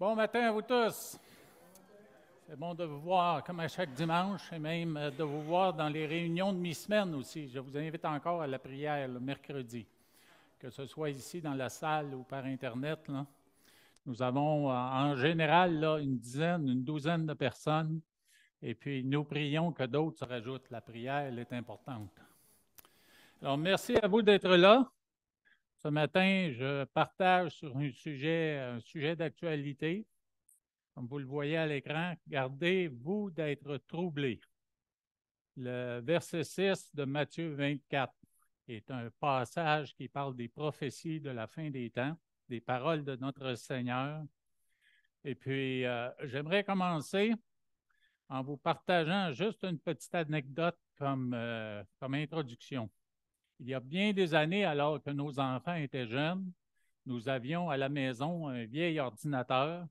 Bon matin à vous tous. C'est bon de vous voir comme à chaque dimanche et même de vous voir dans les réunions de mi-semaine aussi. Je vous invite encore à la prière le mercredi, que ce soit ici dans la salle ou par Internet, là. Nous avons en général là, une douzaine de personnes et puis nous prions que d'autres se rajoutent. La prière, elle est importante. Alors, merci à vous d'être là. Ce matin, je partage sur un sujet d'actualité. Comme vous le voyez à l'écran, gardez-vous d'être troublés. Le verset 6 de Matthieu 24 est un passage qui parle des prophéties de la fin des temps, des paroles de notre Seigneur. Et puis, j'aimerais commencer en vous partageant juste une petite anecdote comme introduction. Il y a bien des années, alors que nos enfants étaient jeunes, nous avions à la maison un vieil ordinateur.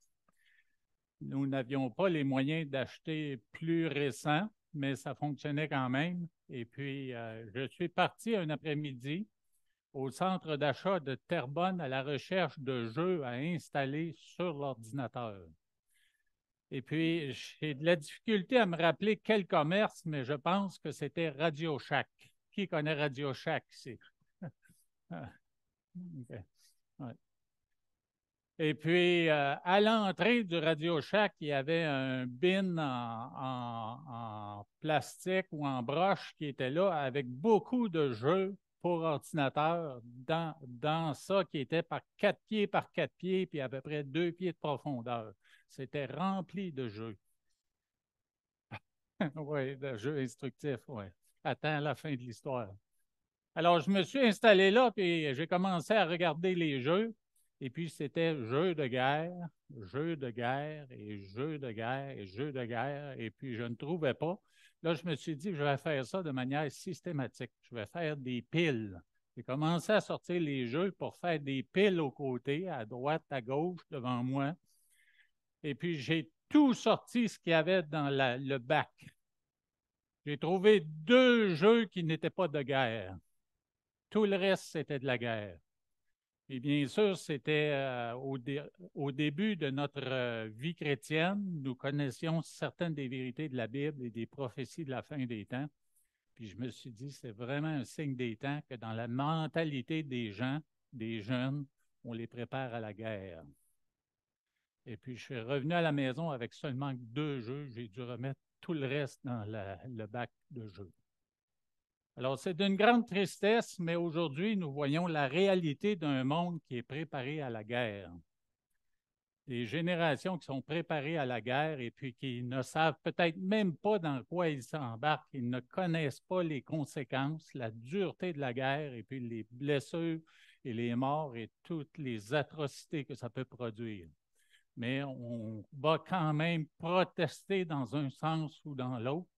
Nous n'avions pas les moyens d'acheter plus récent, mais ça fonctionnait quand même. Et puis, je suis parti un après-midi au centre d'achat de Terrebonne à la recherche de jeux à installer sur l'ordinateur. Et puis, j'ai de la difficulté à me rappeler quel commerce, mais je pense que c'était Radio Shack. Qui connaît Radio Shack ici? Okay. Ouais. Et puis, à l'entrée du Radio Shack, il y avait un bin en plastique ou en broche qui était là avec beaucoup de jeux pour ordinateur dans ça qui était par 4 pieds par 4 pieds, puis à peu près 2 pieds de profondeur. C'était rempli de jeux. Oui, de jeux instructifs, oui. Attends la fin de l'histoire. Alors, je me suis installé là, puis j'ai commencé à regarder les jeux. Et puis, c'était jeux de guerre, jeux de guerre et jeux de guerre et jeux de guerre. Et puis, je ne trouvais pas. Là, je me suis dit, je vais faire ça de manière systématique. Je vais faire des piles. J'ai commencé à sortir les jeux pour faire des piles aux côtés, à droite, à gauche, devant moi. Et puis, j'ai tout sorti ce qu'il y avait dans le bac. J'ai trouvé 2 jeux qui n'étaient pas de guerre. Tout le reste, c'était de la guerre. Et bien sûr, c'était au début de notre vie chrétienne, nous connaissions certaines des vérités de la Bible et des prophéties de la fin des temps. Puis je me suis dit, c'est vraiment un signe des temps que dans la mentalité des gens, des jeunes, on les prépare à la guerre. Et puis je suis revenu à la maison avec seulement 2 jeux. J'ai dû remettre tout le reste dans le bac de jeux. Alors, c'est d'une grande tristesse, mais aujourd'hui, nous voyons la réalité d'un monde qui est préparé à la guerre. Des générations qui sont préparées à la guerre et puis qui ne savent peut-être même pas dans quoi ils s'embarquent, ils ne connaissent pas les conséquences, la dureté de la guerre et puis les blessures et les morts et toutes les atrocités que ça peut produire. Mais on va quand même protester dans un sens ou dans l'autre.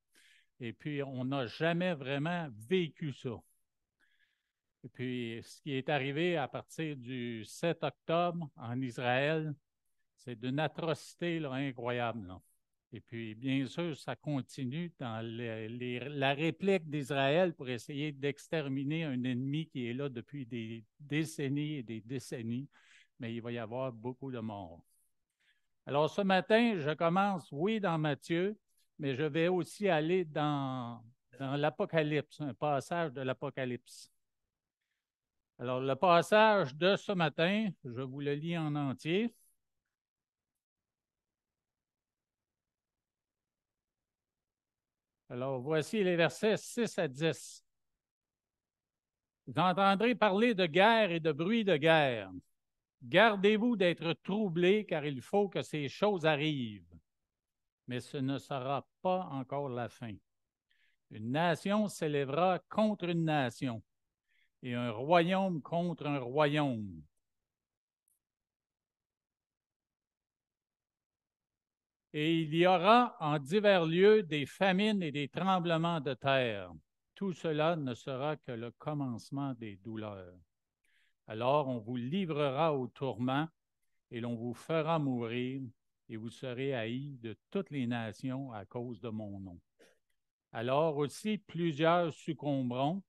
Et puis, on n'a jamais vraiment vécu ça. Et puis, ce qui est arrivé à partir du 7 octobre en Israël, c'est d'une atrocité là, incroyable. Là. Et puis, bien sûr, ça continue dans la réplique d'Israël pour essayer d'exterminer un ennemi qui est là depuis des décennies et des décennies, mais il va y avoir beaucoup de morts. Alors, ce matin, je commence, oui, dans Matthieu, mais je vais aussi aller dans l'Apocalypse, un passage de l'Apocalypse. Alors, le passage de ce matin, je vous le lis en entier. Alors, voici les versets 6 à 10. Vous entendrez parler de guerre et de bruit de guerre. Gardez-vous d'être troublés, car il faut que ces choses arrivent. Mais ce ne sera pas encore la fin. Une nation s'élèvera contre une nation et un royaume contre un royaume. Et il y aura en divers lieux des famines et des tremblements de terre. Tout cela ne sera que le commencement des douleurs. Alors on vous livrera au tourment et l'on vous fera mourir et vous serez haïs de toutes les nations à cause de mon nom. Alors aussi plusieurs succomberont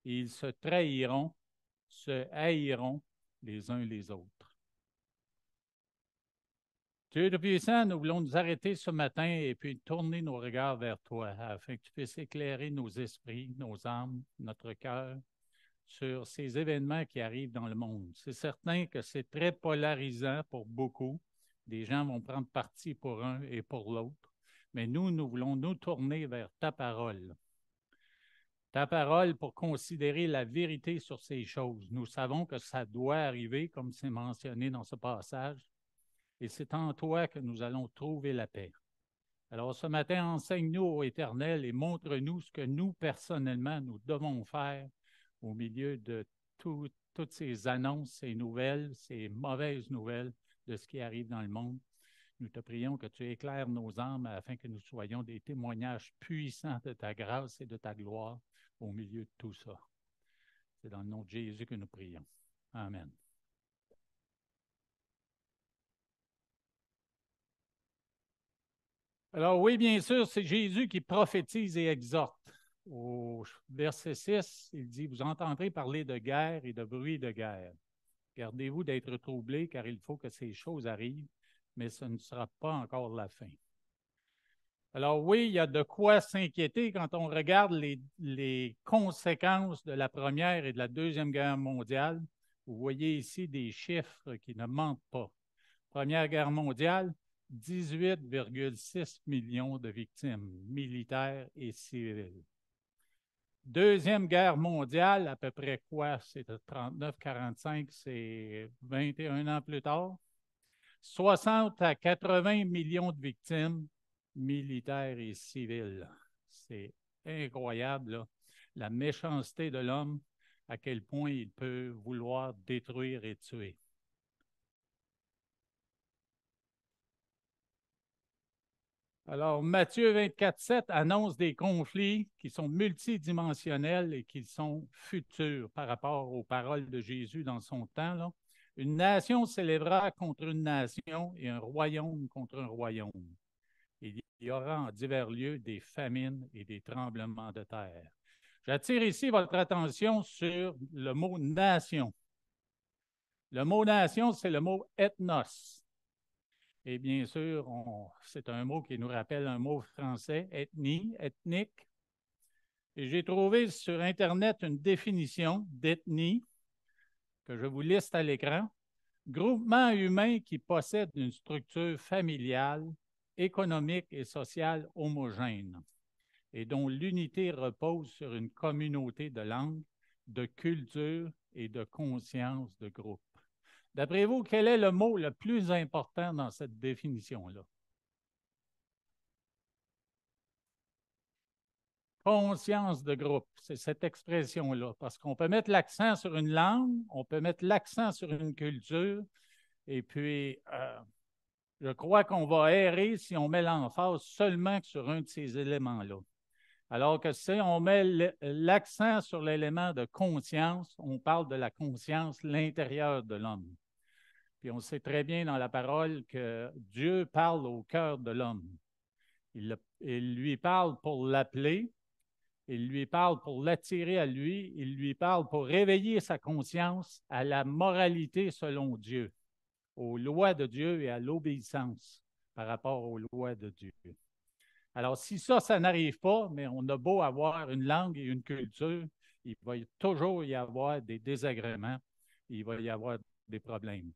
et ils se trahiront, se haïront les uns les autres. Dieu Tout-Puissant, nous voulons nous arrêter ce matin et puis tourner nos regards vers toi afin que tu puisses éclairer nos esprits, nos âmes, notre cœur sur ces événements qui arrivent dans le monde. C'est certain que c'est très polarisant pour beaucoup. Des gens vont prendre parti pour un et pour l'autre. Mais nous voulons nous tourner vers ta parole. Ta parole pour considérer la vérité sur ces choses. Nous savons que ça doit arriver, comme c'est mentionné dans ce passage, et c'est en toi que nous allons trouver la paix. Alors ce matin, enseigne-nous, ô Éternel, et montre-nous ce que nous, personnellement, nous devons faire au milieu de toutes ces annonces, ces nouvelles, ces mauvaises nouvelles de ce qui arrive dans le monde. Nous te prions que tu éclaires nos âmes afin que nous soyons des témoignages puissants de ta grâce et de ta gloire au milieu de tout ça. C'est dans le nom de Jésus que nous prions. Amen. Alors oui, bien sûr, c'est Jésus qui prophétise et exhorte. Au verset 6, il dit, vous entendrez parler de guerre et de bruit de guerre. Gardez-vous d'être troublés, car il faut que ces choses arrivent, mais ce ne sera pas encore la fin. Alors oui, il y a de quoi s'inquiéter quand on regarde les conséquences de la Première et de la Deuxième Guerre mondiale. Vous voyez ici des chiffres qui ne mentent pas. Première Guerre mondiale, 18,6 millions de victimes militaires et civiles. Deuxième Guerre mondiale, à peu près quoi? C'est de 39-45, c'est 21 ans plus tard. 60 à 80 millions de victimes militaires et civiles. C'est incroyable, là, la méchanceté de l'homme, à quel point il peut vouloir détruire et tuer. Alors, Matthieu 24,7 annonce des conflits qui sont multidimensionnels et qui sont futurs par rapport aux paroles de Jésus dans son temps, là. Une nation s'élèvera contre une nation et un royaume contre un royaume. Il y aura en divers lieux des famines et des tremblements de terre. J'attire ici votre attention sur le mot nation. Le mot nation, c'est le mot ethnos. Et bien sûr, c'est un mot qui nous rappelle un mot français, ethnie, ethnique. Et j'ai trouvé sur Internet une définition d'ethnie que je vous liste à l'écran. Groupement humain qui possède une structure familiale, économique et sociale homogène et dont l'unité repose sur une communauté de langue, de culture et de conscience de groupe. D'après vous, quel est le mot le plus important dans cette définition-là? Conscience de groupe, c'est cette expression-là, parce qu'on peut mettre l'accent sur une langue, on peut mettre l'accent sur une culture, et puis je crois qu'on va errer si on met l'emphase seulement sur un de ces éléments-là. Alors que si on met l'accent sur l'élément de conscience, on parle de la conscience, l'intérieur de l'homme. Puis on sait très bien dans la parole que Dieu parle au cœur de l'homme. Il lui parle pour l'appeler, il lui parle pour l'attirer à lui, il lui parle pour réveiller sa conscience à la moralité selon Dieu, aux lois de Dieu et à l'obéissance par rapport aux lois de Dieu. Alors, si ça n'arrive pas, mais on a beau avoir une langue et une culture, il va toujours y avoir des désagréments, il va y avoir des problèmes.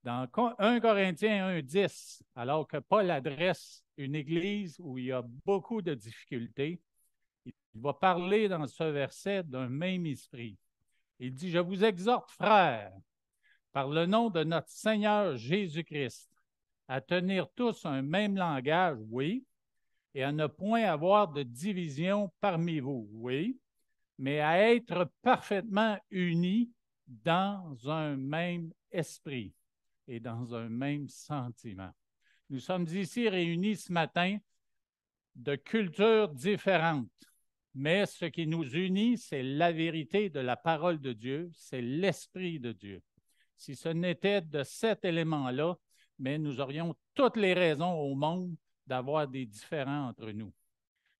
Dans 1 Corinthiens 1,10, alors que Paul adresse une église où il y a beaucoup de difficultés, il va parler dans ce verset d'un même esprit. Il dit, je vous exhorte, frères, par le nom de notre Seigneur Jésus-Christ, à tenir tous un même langage, oui, et à ne point avoir de division parmi vous, oui, mais à être parfaitement unis dans un même esprit et dans un même sentiment. Nous sommes ici réunis ce matin de cultures différentes, mais ce qui nous unit, c'est la vérité de la parole de Dieu, c'est l'Esprit de Dieu. Si ce n'était de cet élément-là, mais nous aurions toutes les raisons au monde d'avoir des différends entre nous.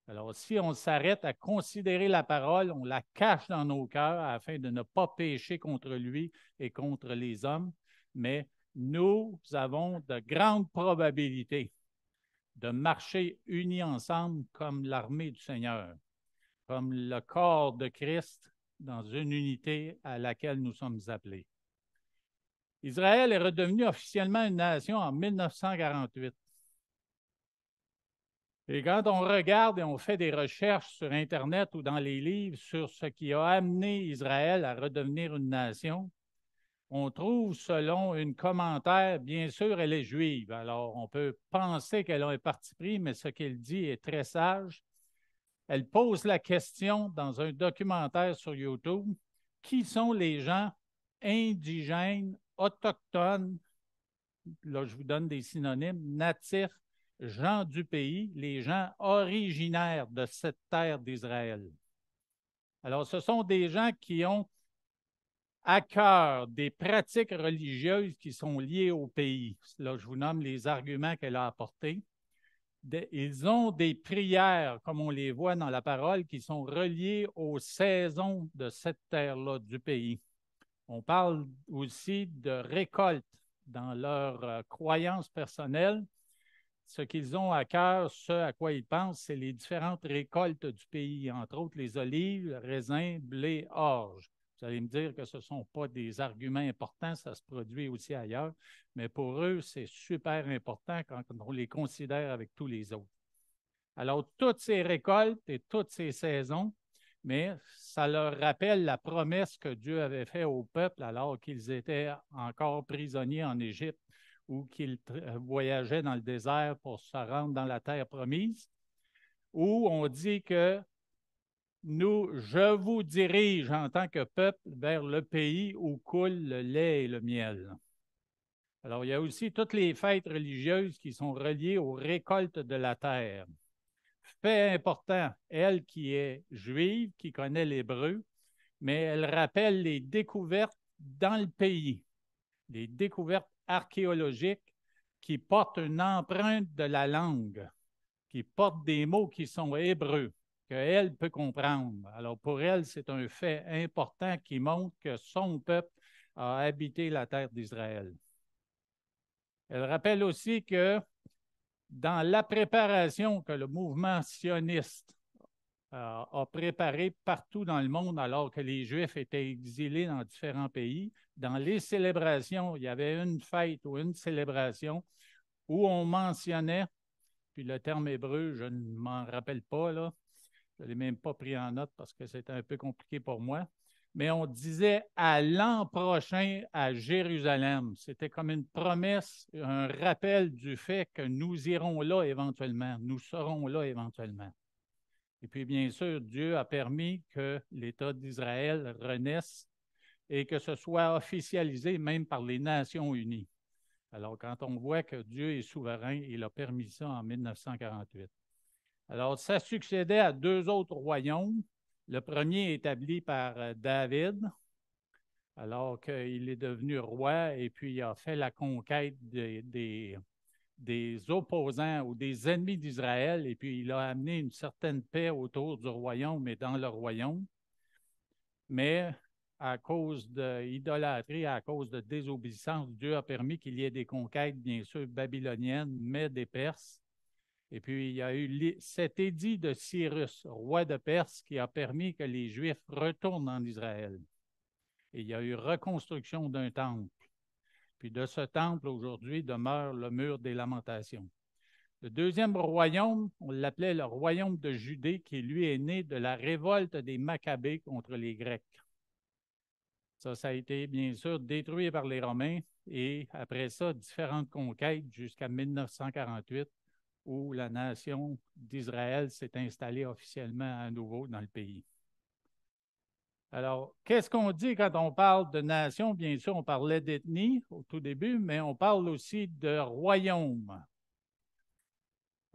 Alors, si on s'arrête à considérer la parole, on la cache dans nos cœurs afin de ne pas pécher contre lui et contre les hommes, mais nous avons de grandes probabilités de marcher unis ensemble comme l'armée du Seigneur, comme le corps de Christ dans une unité à laquelle nous sommes appelés. Israël est redevenu officiellement une nation en 1948. Et quand on regarde et on fait des recherches sur Internet ou dans les livres sur ce qui a amené Israël à redevenir une nation, on trouve, selon un commentaire, bien sûr, elle est juive. Alors, on peut penser qu'elle a un parti pris, mais ce qu'elle dit est très sage. Elle pose la question dans un documentaire sur YouTube, qui sont les gens indigènes, autochtones, là je vous donne des synonymes, natifs, gens du pays, les gens originaires de cette terre d'Israël. Alors, ce sont des gens qui ont à cœur des pratiques religieuses qui sont liées au pays. Là, je vous nomme les arguments qu'elle a apportés. Ils ont des prières, comme on les voit dans la parole, qui sont reliées aux saisons de cette terre-là, du pays. On parle aussi de récolte dans leur croyance personnelle. Ce qu'ils ont à cœur, ce à quoi ils pensent, c'est les différentes récoltes du pays, entre autres les olives, raisins, blé, orge. Vous allez me dire que ce ne sont pas des arguments importants, ça se produit aussi ailleurs, mais pour eux, c'est super important quand on les considère avec tous les autres. Alors, toutes ces récoltes et toutes ces saisons, mais ça leur rappelle la promesse que Dieu avait faite au peuple alors qu'ils étaient encore prisonniers en Égypte ou qu'ils voyageaient dans le désert pour se rendre dans la terre promise, où on dit que je vous dirige en tant que peuple vers le pays où coule le lait et le miel. Alors, il y a aussi toutes les fêtes religieuses qui sont reliées aux récoltes de la terre. Fait important, elle qui est juive, qui connaît l'hébreu, mais elle rappelle les découvertes dans le pays, les découvertes archéologiques qui portent une empreinte de la langue, qui portent des mots qui sont hébreux, qu'elle peut comprendre. Alors pour elle, c'est un fait important qui montre que son peuple a habité la terre d'Israël. Elle rappelle aussi que dans la préparation que le mouvement sioniste a préparé partout dans le monde alors que les Juifs étaient exilés dans différents pays. Dans les célébrations, il y avait une fête ou une célébration où on mentionnait, puis le terme hébreu, je ne m'en rappelle pas, là, je ne l'ai même pas pris en note parce que c'était un peu compliqué pour moi, mais on disait à l'an prochain à Jérusalem. C'était comme une promesse, un rappel du fait que nous irons là éventuellement, nous serons là éventuellement. Et puis, bien sûr, Dieu a permis que l'État d'Israël renaisse et que ce soit officialisé même par les Nations unies. Alors, quand on voit que Dieu est souverain, il a permis ça en 1948. Alors, ça succédait à deux autres royaumes. Le premier établi par David, alors qu'il est devenu roi et puis il a fait la conquête des opposants ou des ennemis d'Israël, et puis il a amené une certaine paix autour du royaume et dans le royaume. Mais à cause d'idolâtrie, à cause de désobéissance, Dieu a permis qu'il y ait des conquêtes, bien sûr, babyloniennes, mais des Perses. Et puis, il y a eu cet édit de Cyrus, roi de Perse, qui a permis que les Juifs retournent en Israël. Et il y a eu reconstruction d'un temple. Puis de ce temple, aujourd'hui, demeure le mur des Lamentations. Le deuxième royaume, on l'appelait le royaume de Judée, qui lui est né de la révolte des Maccabées contre les Grecs. Ça a été bien sûr détruit par les Romains et après ça, différentes conquêtes jusqu'à 1948, où la nation d'Israël s'est installée officiellement à nouveau dans le pays. Alors, qu'est-ce qu'on dit quand on parle de nation? Bien sûr, on parlait d'ethnie au tout début, mais on parle aussi de royaume.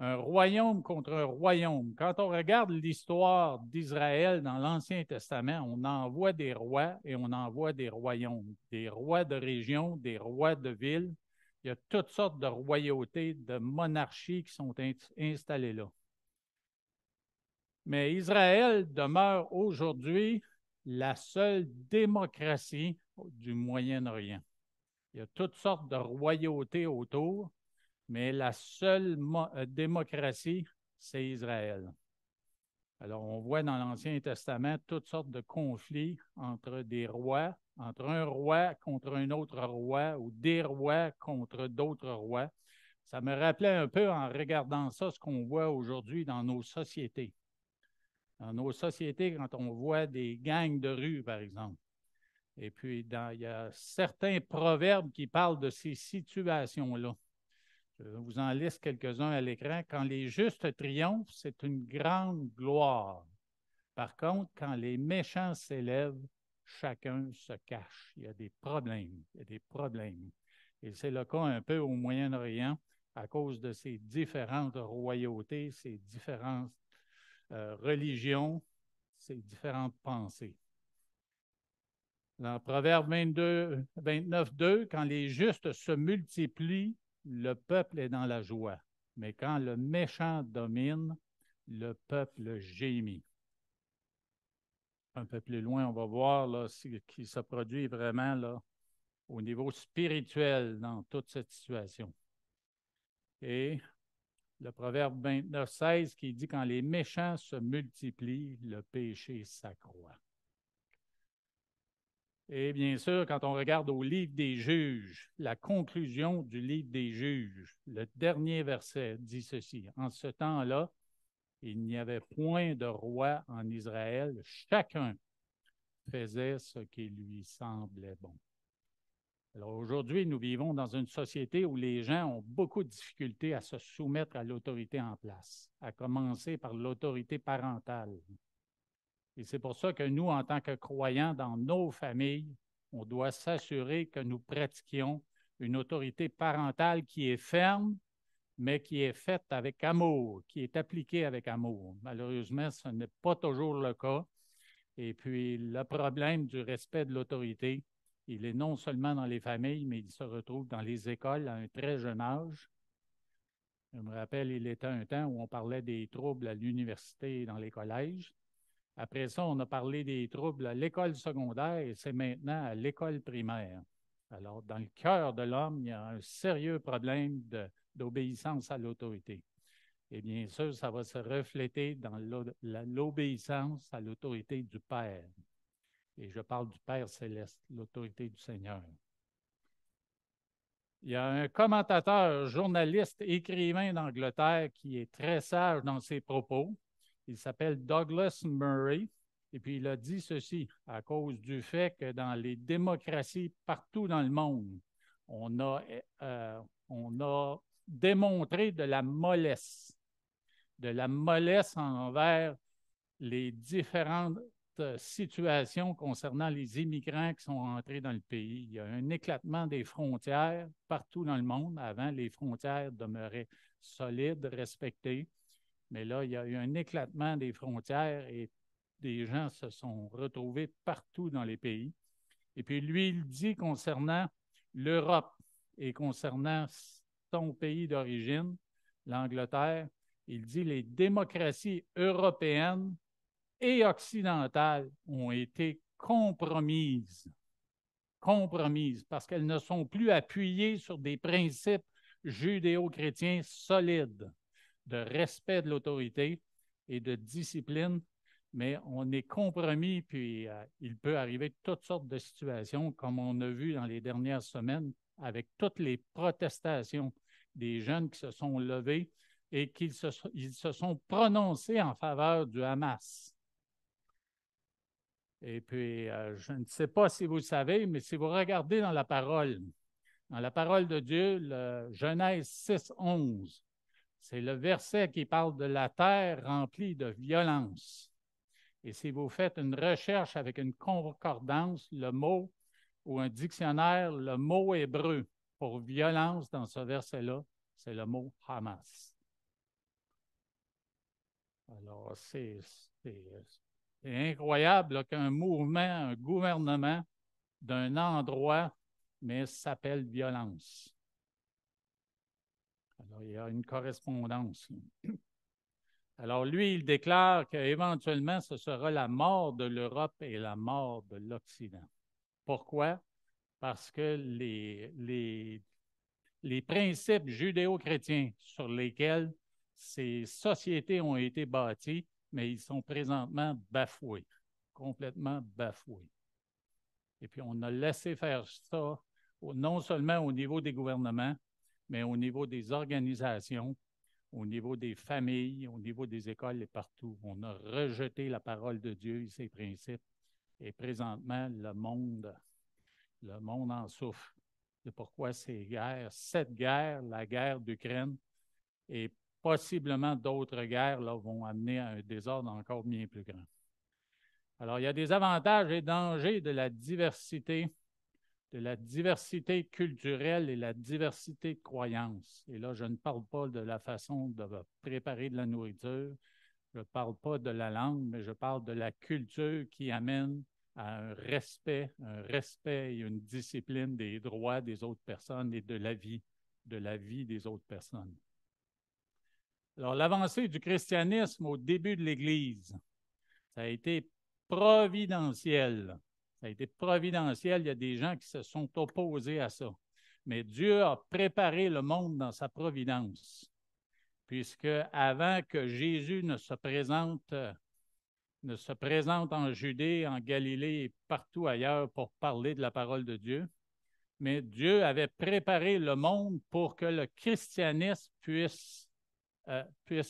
Un royaume contre un royaume. Quand on regarde l'histoire d'Israël dans l'Ancien Testament, on en voit des rois et on en voit des royaumes, des rois de région, des rois de ville. Il y a toutes sortes de royautés, de monarchies qui sont installées là. Mais Israël demeure aujourd'hui la seule démocratie du Moyen-Orient. Il y a toutes sortes de royautés autour, mais la seule démocratie, c'est Israël. Alors, on voit dans l'Ancien Testament toutes sortes de conflits entre des rois, entre un roi contre un autre roi ou des rois contre d'autres rois. Ça me rappelait un peu en regardant ça, ce qu'on voit aujourd'hui dans nos sociétés. Dans nos sociétés, quand on voit des gangs de rue, par exemple. Et puis, il y a certains proverbes qui parlent de ces situations-là. Je vous en liste quelques-uns à l'écran. Quand les justes triomphent, c'est une grande gloire. Par contre, quand les méchants s'élèvent, chacun se cache. Il y a des problèmes. Il y a des problèmes. Et c'est le cas un peu au Moyen-Orient à cause de ces différentes royautés, ces différentes religions, ces différentes pensées. Dans Proverbe 29, 2, quand les justes se multiplient, le peuple est dans la joie. Mais quand le méchant domine, le peuple gémit. Un peu plus loin, on va voir là, ce qui se produit vraiment là, au niveau spirituel dans toute cette situation. Et le Proverbe 29, 16 qui dit quand les méchants se multiplient, le péché s'accroît. Et bien sûr, quand on regarde au livre des juges, la conclusion du livre des juges, le dernier verset dit ceci. En ce temps-là, il n'y avait point de roi en Israël. Chacun faisait ce qui lui semblait bon. Alors aujourd'hui, nous vivons dans une société où les gens ont beaucoup de difficultés à se soumettre à l'autorité en place, à commencer par l'autorité parentale. Et c'est pour ça que nous, en tant que croyants dans nos familles, on doit s'assurer que nous pratiquions une autorité parentale qui est ferme, mais qui est faite avec amour, qui est appliquée avec amour. Malheureusement, ce n'est pas toujours le cas. Et puis, le problème du respect de l'autorité, il est non seulement dans les familles, mais il se retrouve dans les écoles à un très jeune âge. Je me rappelle, il était un temps où on parlait des troubles à l'université et dans les collèges. Après ça, on a parlé des troubles à l'école secondaire et c'est maintenant à l'école primaire. Alors, dans le cœur de l'homme, il y a un sérieux problème d'obéissance à l'autorité. Et bien sûr, ça va se refléter dans l'obéissance à l'autorité du Père. Et je parle du Père céleste, l'autorité du Seigneur. Il y a un commentateur, journaliste, écrivain d'Angleterre qui est très sage dans ses propos. Il s'appelle Douglas Murray. Et puis, il a dit ceci, à cause du fait que dans les démocraties partout dans le monde, on a démontré de la mollesse envers les différentes situations concernant les immigrants qui sont entrés dans le pays. Il y a un éclatement des frontières partout dans le monde. Avant, les frontières demeuraient solides, respectées. Mais là, il y a eu un éclatement des frontières et des gens se sont retrouvés partout dans les pays. Et puis, lui, il dit concernant l'Europe et concernant son pays d'origine, l'Angleterre, il dit les démocraties européennes et occidentales ont été compromises parce qu'elles ne sont plus appuyées sur des principes judéo-chrétiens solides de respect de l'autorité et de discipline, mais on est compromis, puis il peut arriver toutes sortes de situations, comme on a vu dans les dernières semaines, avec toutes les protestations des jeunes qui se sont levés et qu'ils se sont prononcés en faveur du Hamas. Et puis, je ne sais pas si vous le savez, mais si vous regardez dans la parole de Dieu, le Genèse 6, 11, c'est le verset qui parle de la terre remplie de violence. Et si vous faites une recherche avec une concordance, le mot ou un dictionnaire, le mot hébreu pour violence dans ce verset-là, c'est le mot Hamas. Alors, c'est incroyable qu'un mouvement, un gouvernement d'un endroit, mais s'appelle violence. Alors, il y a une correspondance. Alors, lui, il déclare qu'éventuellement, ce sera la mort de l'Europe et la mort de l'Occident. Pourquoi? parce que les principes judéo-chrétiens sur lesquels ces sociétés ont été bâties, mais ils sont présentement bafoués, complètement bafoués. Et puis, on a laissé faire ça, non seulement au niveau des gouvernements, mais au niveau des organisations, au niveau des familles, au niveau des écoles et partout. On a rejeté la parole de Dieu et ses principes. Et présentement, le monde en souffre. C'est pourquoi ces guerres, cette guerre, la guerre d'Ukraine, et possiblement d'autres guerres là, vont amener à un désordre encore bien plus grand. Alors, il y a des avantages et dangers de la diversité culturelle et la diversité de croyances. Et là, je ne parle pas de la façon de préparer de la nourriture, je ne parle pas de la langue, mais je parle de la culture qui amène à un respect et une discipline des droits des autres personnes et de la vie des autres personnes. Alors, l'avancée du christianisme au début de l'Église, ça a été providentiel. Ça a été providentiel. Il y a des gens qui se sont opposés à ça. Mais Dieu a préparé le monde dans sa providence. Puisque avant que Jésus ne se présente en Judée, en Galilée et partout ailleurs pour parler de la parole de Dieu, mais Dieu avait préparé le monde pour que le christianisme puisse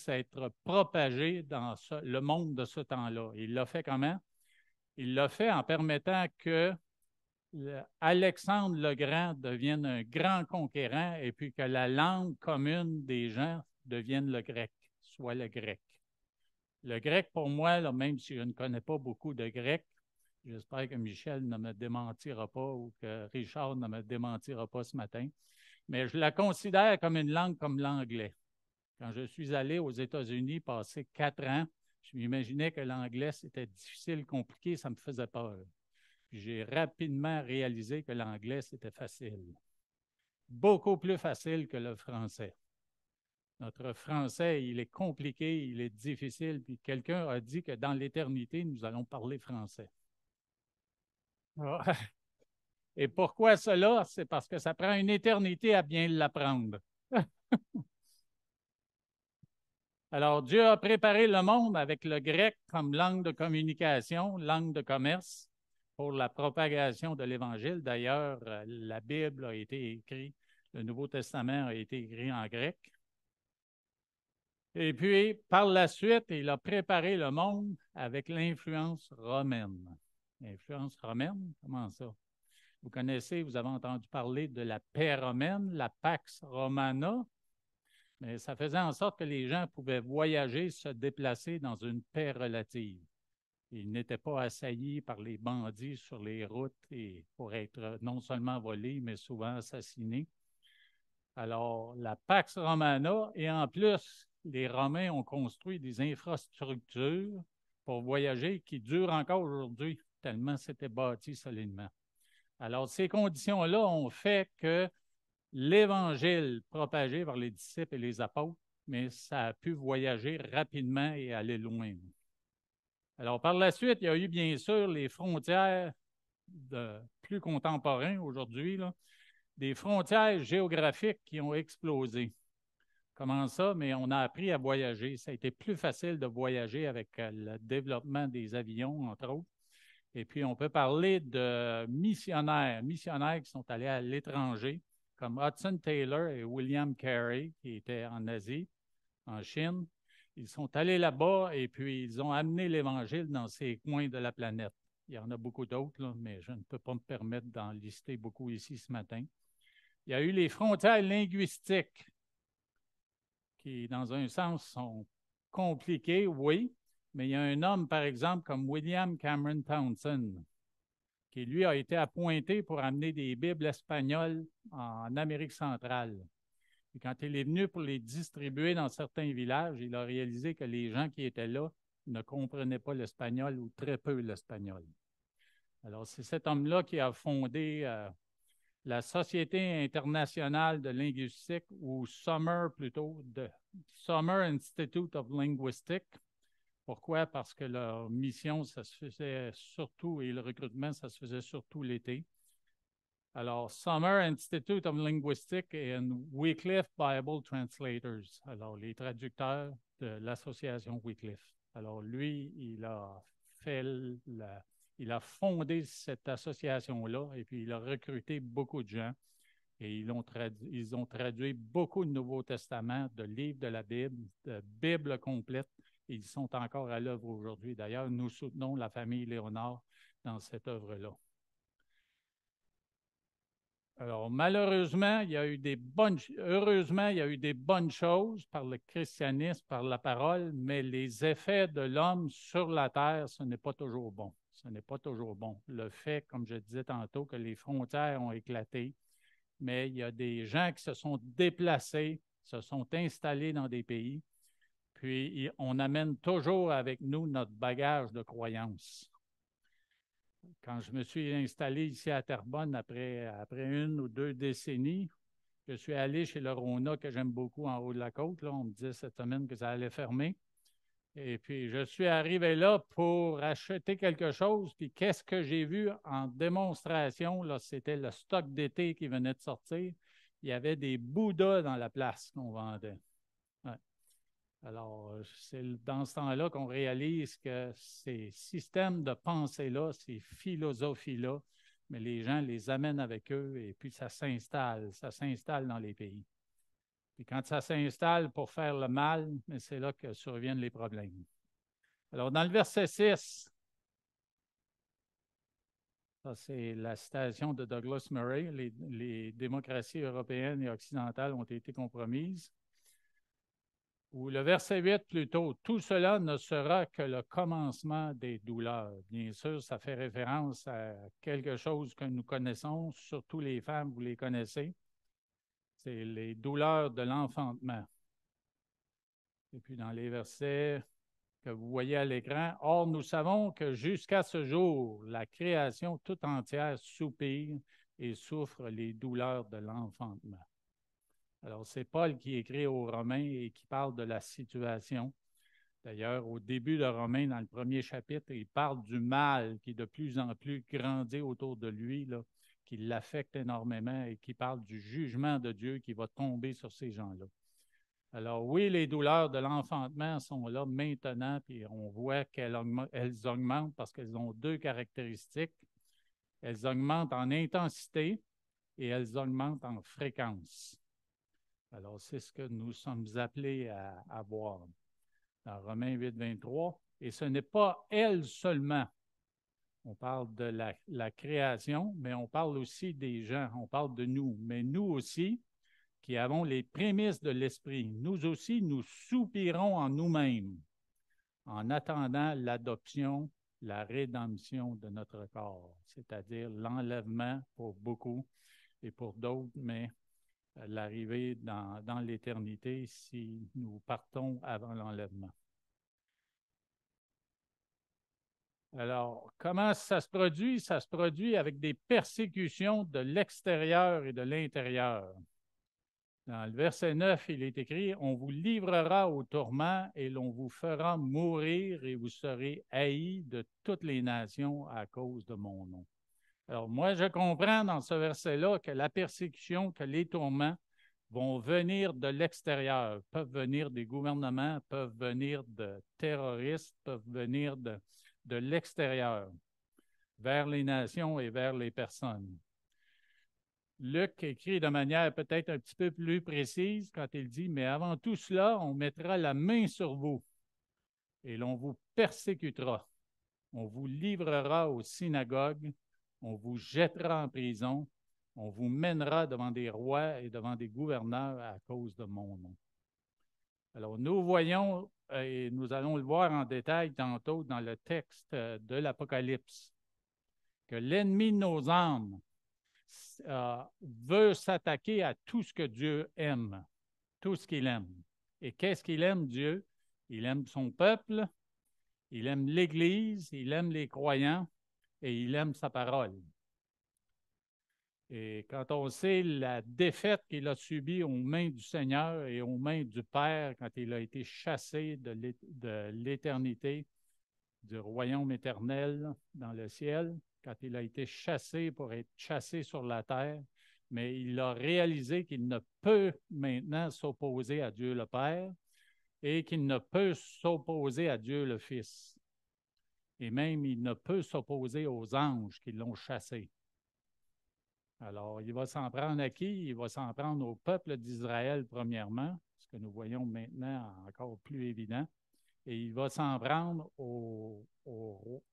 être propagé dans le monde de ce temps-là. Il l'a fait comment? Il l'a fait en permettant que Alexandre le Grand devienne un grand conquérant et puis que la langue commune des gens devienne le grec, soit le grec. Le grec, pour moi, là, même si je ne connais pas beaucoup de grec, j'espère que Michel ne me démentira pas ou que Richard ne me démentira pas ce matin, mais je la considère comme une langue comme l'anglais. Quand je suis allé aux États-Unis passer 4 ans, je m'imaginais que l'anglais, c'était difficile, compliqué, ça me faisait peur. J'ai rapidement réalisé que l'anglais, c'était facile. Beaucoup plus facile que le français. Notre français, il est compliqué, il est difficile, puis quelqu'un a dit que dans l'éternité, nous allons parler français. Et pourquoi cela? C'est parce que ça prend une éternité à bien l'apprendre. Alors, Dieu a préparé le monde avec le grec comme langue de communication, langue de commerce pour la propagation de l'Évangile. D'ailleurs, la Bible a été écrite, le Nouveau Testament a été écrit en grec. Et puis, par la suite, il a préparé le monde avec l'influence romaine. L'influence romaine, comment ça? Vous connaissez, vous avez entendu parler de la paix romaine, la Pax Romana, mais ça faisait en sorte que les gens pouvaient voyager, se déplacer dans une paix relative. Ils n'étaient pas assaillis par les bandits sur les routes et pour être non seulement volés, mais souvent assassinés. Alors, la Pax Romana, et en plus, les Romains ont construit des infrastructures pour voyager qui durent encore aujourd'hui, tellement c'était bâti solidement. Alors, ces conditions-là ont fait que l'Évangile propagé par les disciples et les apôtres, mais ça a pu voyager rapidement et aller loin. Alors, par la suite, il y a eu bien sûr les frontières plus contemporaines aujourd'hui, des frontières géographiques qui ont explosé. Comment ça? Mais on a appris à voyager. Ça a été plus facile de voyager avec le développement des avions, entre autres. Et puis, on peut parler de missionnaires qui sont allés à l'étranger, comme Hudson Taylor et William Carey, qui étaient en Asie, en Chine. Ils sont allés là-bas et puis ils ont amené l'Évangile dans ces coins de la planète. Il y en a beaucoup d'autres, mais je ne peux pas me permettre d'en lister beaucoup ici ce matin. Il y a eu les frontières linguistiques qui, dans un sens, sont compliquées, oui, mais il y a un homme, par exemple, comme William Cameron Townsend, qui, lui, a été appointé pour amener des Bibles espagnoles en Amérique centrale. Et quand il est venu pour les distribuer dans certains villages, il a réalisé que les gens qui étaient là ne comprenaient pas l'espagnol ou très peu l'espagnol. Alors, c'est cet homme-là qui a fondé la Société internationale de linguistique, ou SUMER plutôt, de Summer Institute of Linguistics. Pourquoi? Parce que leur mission, ça se faisait surtout, et le recrutement, ça se faisait surtout l'été. Alors, Summer Institute of Linguistics and Wycliffe Bible Translators. Alors, les traducteurs de l'association Wycliffe. Alors, lui, fait il a fondé cette association-là et puis il a recruté beaucoup de gens et ils ont traduit beaucoup de Nouveaux Testaments, de livres de la Bible, de Bible complète. Et ils sont encore à l'œuvre aujourd'hui. D'ailleurs, nous soutenons la famille Léonard dans cette œuvre-là. Alors, malheureusement, heureusement, il y a eu des bonnes choses par le christianisme, par la parole, mais les effets de l'homme sur la terre, ce n'est pas toujours bon. Ce n'est pas toujours bon. Le fait, comme je disais tantôt, que les frontières ont éclaté, mais il y a des gens qui se sont déplacés, se sont installés dans des pays, puis on amène toujours avec nous notre bagage de croyances. Quand je me suis installé ici à Terrebonne après 1 ou 2 décennies, je suis allé chez le Rona, que j'aime beaucoup en haut de la côte. Là. On me disait cette semaine que ça allait fermer. Et puis, je suis arrivé là pour acheter quelque chose. Puis, qu'est-ce que j'ai vu en démonstration? Là, c'était le stock d'été qui venait de sortir. Il y avait des Bouddhas dans la place qu'on vendait. Ouais. Alors, c'est dans ce temps-là qu'on réalise que ces systèmes de pensée-là, ces philosophies-là, mais les gens les amènent avec eux et puis ça s'installe dans les pays. Puis quand ça s'installe pour faire le mal, c'est là que surviennent les problèmes. Alors, dans le verset 6, ça c'est la citation de Douglas Murray, les démocraties européennes et occidentales ont été compromises. Ou le verset 8 plutôt, tout cela ne sera que le commencement des douleurs. Bien sûr, ça fait référence à quelque chose que nous connaissons, surtout les femmes, vous les connaissez. C'est les douleurs de l'enfantement. Et puis dans les versets que vous voyez à l'écran, or nous savons que jusqu'à ce jour, la création tout entière soupire et souffre les douleurs de l'enfantement. Alors, c'est Paul qui écrit aux Romains et qui parle de la situation. D'ailleurs, au début de Romains, dans le premier chapitre, il parle du mal qui de plus en plus grandit autour de lui, là, qui l'affecte énormément et qui parle du jugement de Dieu qui va tomber sur ces gens-là. Alors oui, les douleurs de l'enfantement sont là maintenant, puis on voit qu'elles augmentent parce qu'elles ont 2 caractéristiques. Elles augmentent en intensité et elles augmentent en fréquence. Alors, c'est ce que nous sommes appelés à voir dans Romains 8, 23. Et ce n'est pas elles seulement. On parle de la création, mais on parle aussi des gens. On parle de nous. Mais nous aussi, qui avons les prémices de l'Esprit, nous aussi, nous soupirons en nous-mêmes en attendant l'adoption, la rédemption de notre corps, c'est-à-dire l'enlèvement pour beaucoup et pour d'autres, mais l'arrivée dans l'éternité si nous partons avant l'enlèvement. Alors, comment ça se produit? Ça se produit avec des persécutions de l'extérieur et de l'intérieur. Dans le verset 9, il est écrit, « On vous livrera au tourment et l'on vous fera mourir et vous serez haïs de toutes les nations à cause de mon nom. » Alors, moi, je comprends dans ce verset-là que la persécution, que les tourments vont venir de l'extérieur, peuvent venir des gouvernements, peuvent venir de terroristes, peuvent venir de l'extérieur, vers les nations et vers les personnes. Luc écrit de manière peut-être un petit peu plus précise quand il dit « Mais avant tout cela, on mettra la main sur vous et l'on vous persécutera. On vous livrera aux synagogues, on vous jettera en prison, on vous mènera devant des rois et devant des gouverneurs à cause de mon nom. » Alors, nous voyons, et nous allons le voir en détail tantôt dans le texte de l'Apocalypse, que l'ennemi de nos âmes veut s'attaquer à tout ce que Dieu aime, tout ce qu'il aime. Et qu'est-ce qu'il aime, Dieu? Il aime son peuple, il aime l'Église, il aime les croyants et il aime sa parole. Et quand on sait la défaite qu'il a subie aux mains du Seigneur et aux mains du Père quand il a été chassé de l'éternité, du royaume éternel dans le ciel, quand il a été chassé pour être chassé sur la terre, mais il a réalisé qu'il ne peut maintenant s'opposer à Dieu le Père et qu'il ne peut s'opposer à Dieu le Fils. Et même, il ne peut s'opposer aux anges qui l'ont chassé. Alors, il va s'en prendre à qui? Il va s'en prendre au peuple d'Israël, premièrement, ce que nous voyons maintenant encore plus évident. Et il va s'en prendre au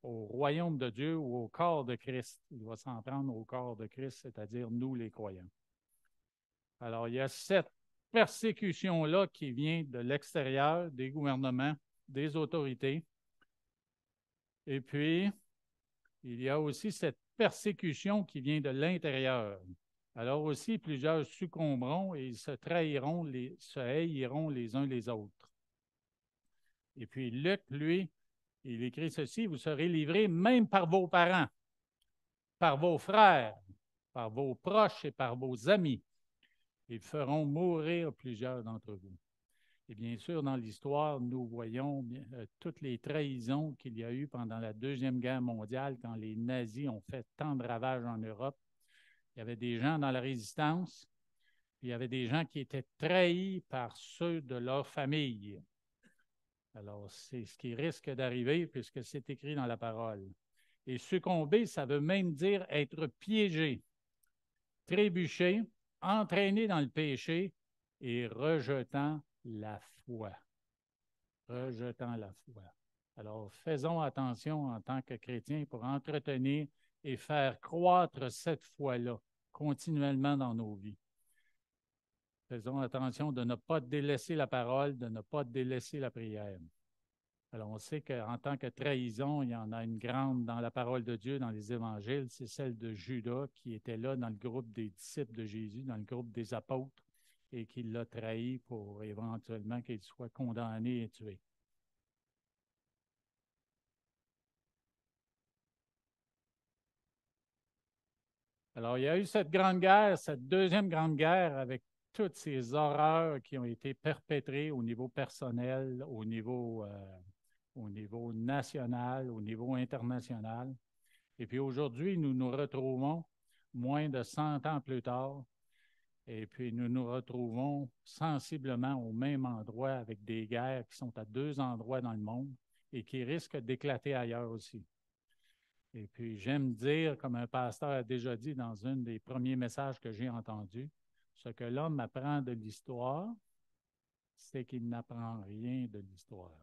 royaume de Dieu ou au corps de Christ. Il va s'en prendre au corps de Christ, c'est-à-dire nous les croyants. Alors, il y a cette persécution-là qui vient de l'extérieur, des gouvernements, des autorités. Et puis, il y a aussi cette persécution qui vient de l'intérieur. Alors aussi, plusieurs succomberont et se trahiront, se haïront les uns les autres. Et puis Luc, lui, il écrit ceci, vous serez livrés même par vos parents, par vos frères, par vos proches et par vos amis. Ils feront mourir plusieurs d'entre vous. Et bien sûr, dans l'histoire, nous voyons toutes les trahisons qu'il y a eu pendant la Deuxième Guerre mondiale, quand les nazis ont fait tant de ravages en Europe. Il y avait des gens dans la résistance, puis il y avait des gens qui étaient trahis par ceux de leur famille. Alors, c'est ce qui risque d'arriver puisque c'est écrit dans la parole. Et succomber, ça veut même dire être piégé, trébuché, entraîné dans le péché et rejetant la foi. Rejetant la foi. Alors, faisons attention en tant que chrétiens pour entretenir et faire croître cette foi-là continuellement dans nos vies. Faisons attention de ne pas délaisser la parole, de ne pas délaisser la prière. Alors, on sait qu'en tant que trahison, il y en a une grande dans la parole de Dieu, dans les évangiles, c'est celle de Judas qui était là dans le groupe des disciples de Jésus, dans le groupe des apôtres, et qui l'a trahi pour éventuellement qu'il soit condamné et tué. Alors, il y a eu cette grande guerre, cette deuxième grande guerre avec toutes ces horreurs qui ont été perpétrées au niveau personnel, au niveau national, au niveau international. Et puis aujourd'hui, nous nous retrouvons moins de 100 ans plus tard, et puis nous nous retrouvons sensiblement au même endroit avec des guerres qui sont à deux endroits dans le monde et qui risquent d'éclater ailleurs aussi. Et puis j'aime dire, comme un pasteur a déjà dit dans un des premiers messages que j'ai entendus, ce que l'homme apprend de l'histoire, c'est qu'il n'apprend rien de l'histoire.